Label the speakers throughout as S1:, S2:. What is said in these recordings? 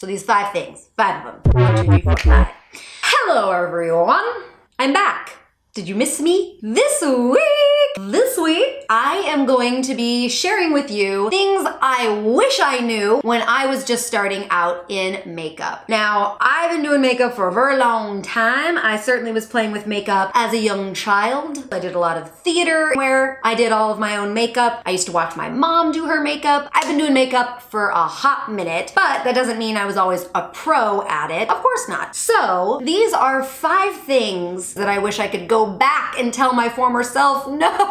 S1: So these 5 things, 5 of them. 1, 2, 3, 4, 5. Hello everyone, I'm back. Did you miss me? This week, I am going to be sharing with you things I wish I knew when I was just starting out in makeup. Now, I've been doing makeup for a very long time. I certainly was playing with makeup as a young child. I did a lot of theater where I did all of my own makeup. I used to watch my mom do her makeup. I've been doing makeup for a hot minute, but that doesn't mean I was always a pro at it. Of course not. So, these are 5 things that I wish I could go back and tell my former self, no!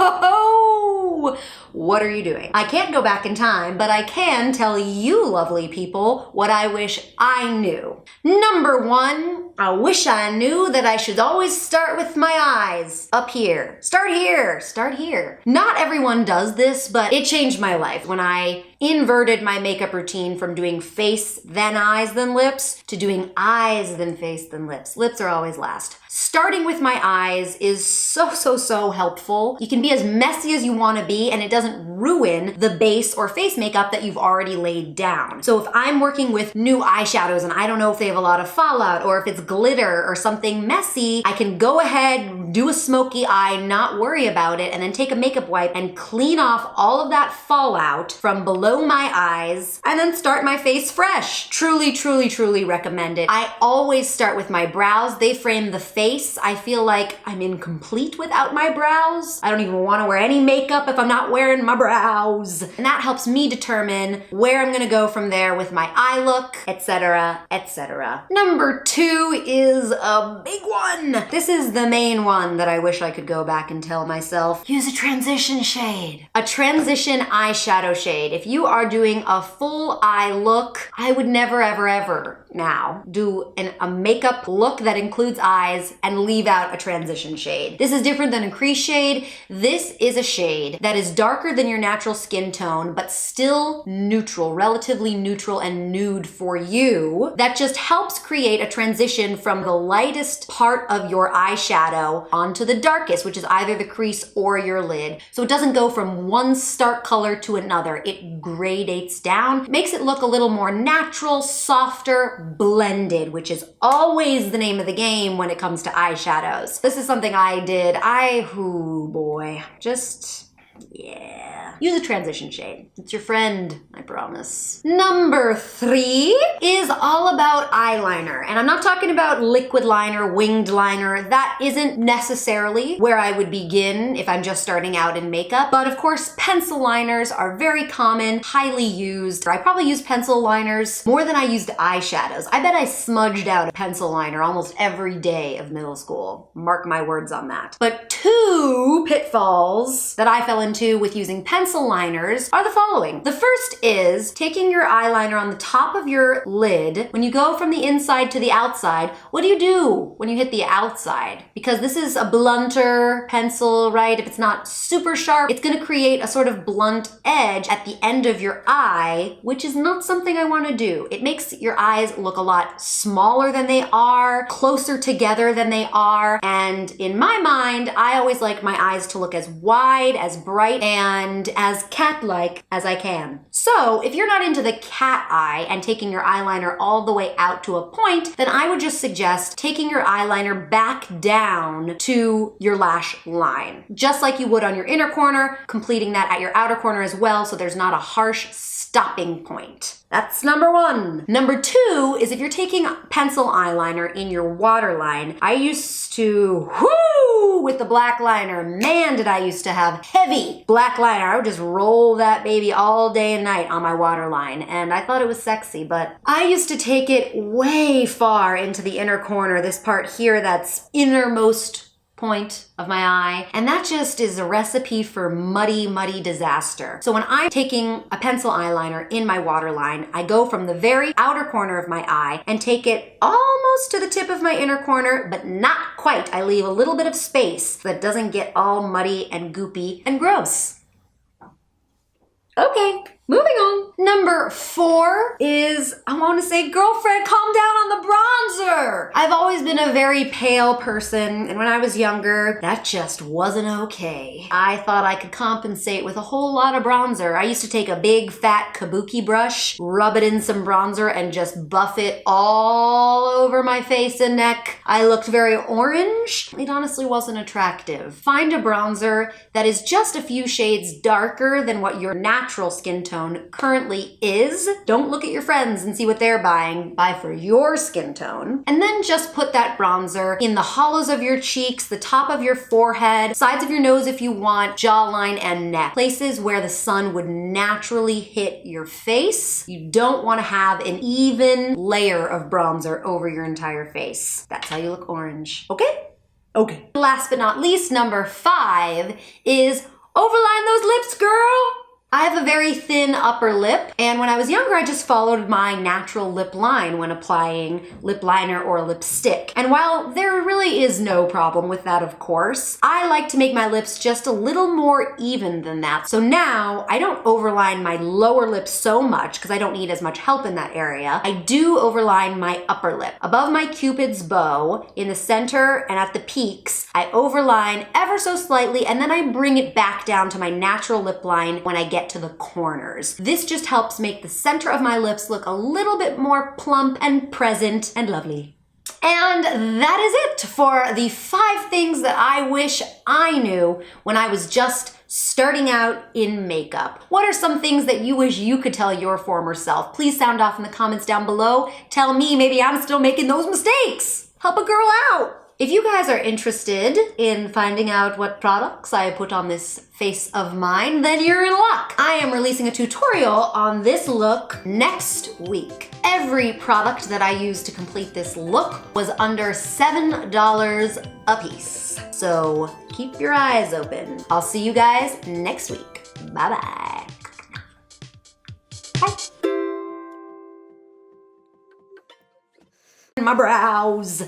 S1: What are you doing? I can't go back in time, but I can tell you lovely people what I wish I knew. Number 1, I wish I knew that I should always start with my eyes. Up here. Start here. Start here. Not everyone does this, but it changed my life when I inverted my makeup routine from doing face, then eyes, then lips, to doing eyes, then face, then lips. Lips are always last. Starting with my eyes is so helpful. You can be as messy as you want to be, and it doesn't ruin the base or face makeup that you've already laid down. So if I'm working with new eyeshadows and I don't know if they have a lot of fallout or if it's glitter or something messy, I can go ahead, do a smoky eye, not worry about it, and then take a makeup wipe and clean off all of that fallout from below my eyes and then start my face fresh. Truly recommend it. I always start with my brows. They frame the face. I feel like I'm incomplete without my brows. I don't even want to wear any makeup if I'm not wearing my brows. And that helps me determine where I'm gonna go from there with my eye look, etc., etc. Number 2 is a big one. This is the main one that I wish I could go back and tell myself. Use a transition shade. A transition eyeshadow shade. If you are doing a full eye look, I would never ever now do a makeup look that includes eyes and leave out a transition shade. This is different than a crease shade. This is a shade that is darker than your natural skin tone, but still neutral, relatively neutral and nude for you. That just helps create a transition from the lightest part of your eyeshadow onto the darkest, which is either the crease or your lid. So it doesn't go from one stark color to another. It gradates down, makes it look a little more natural, softer, blended, which is always the name of the game when it comes to eyeshadows. This is something I did. Yeah. Use a transition shade. It's your friend, I promise. Number 3 is all about eyeliner. And I'm not talking about liquid liner, winged liner. That isn't necessarily where I would begin if I'm just starting out in makeup. But of course, pencil liners are very common, highly used. I probably used pencil liners more than I used eyeshadows. I bet I smudged out a pencil liner almost every day of middle school. Mark my words on that. But 2 pitfalls that I fell into with using pencil liners are the following. The first is taking your eyeliner on the top of your lid. When you go from the inside to the outside, what do you do when you hit the outside? Because this is a blunter pencil, right? If it's not super sharp, it's gonna create a sort of blunt edge at the end of your eye, which is not something I wanna do. It makes your eyes look a lot smaller than they are, closer together than they are, and in my mind, I always like my eyes to look as wide, as bright, and as cat-like as I can. So if you're not into the cat eye and taking your eyeliner all the way out to a point, then I would just suggest taking your eyeliner back down to your lash line. Just like you would on your inner corner, completing that at your outer corner as well, so there's not a harsh stopping point. That's number 1. Number 2 is if you're taking pencil eyeliner in your waterline. I used to, with the black liner, man, did I used to have heavy black liner. I would just roll that baby all day and night on my waterline, and I thought it was sexy, but I used to take it way far into the inner corner, this part here that's innermost point of my eye, and that just is a recipe for muddy disaster. So when I'm taking a pencil eyeliner in my waterline, I go from the very outer corner of my eye and take it almost to the tip of my inner corner, but not quite. I leave a little bit of space so that it doesn't get all muddy and goopy and gross. Okay, Moving on. Number 4 is, I want to say, girlfriend, calm down on the bronzer. I've always been a very pale person, and when I was younger, that just wasn't okay. I thought I could compensate with a whole lot of bronzer. I used to take a big fat kabuki brush, rub it in some bronzer, and just buff it all over my face and neck. I looked very orange. It honestly wasn't attractive. Find a bronzer that is just a few shades darker than what your natural skin tone currently is. Don't look at your friends and see what they're buying. Buy for your skin tone. And then just put that bronzer in the hollows of your cheeks, the top of your forehead, sides of your nose if you want, jawline and neck. Places where the sun would naturally hit your face. You don't want to have an even layer of bronzer over your entire face. That's how you look orange. Okay? Okay. Last but not least, number 5 is overline those lips, girl. I have a very thin upper lip, and when I was younger, I just followed my natural lip line when applying lip liner or lipstick. And while there really is no problem with that, of course, I like to make my lips just a little more even than that. So now I don't overline my lower lip so much because I don't need as much help in that area. I do overline my upper lip. Above my Cupid's bow, in the center and at the peaks, I overline ever so slightly, and then I bring it back down to my natural lip line when I get to the corners. This just helps make the center of my lips look a little bit more plump and present and lovely. And that is it for the 5 things that I wish I knew when I was just starting out in makeup. What are some things that you wish you could tell your former self? Please sound off in the comments down below. Tell me maybe I'm still making those mistakes. Help a girl out. If you guys are interested in finding out what products I put on this face of mine, then you're in luck. I am releasing a tutorial on this look next week. Every product that I used to complete this look was under $7 a piece. So keep your eyes open. I'll see you guys next week. Bye-bye. Bye. My brows.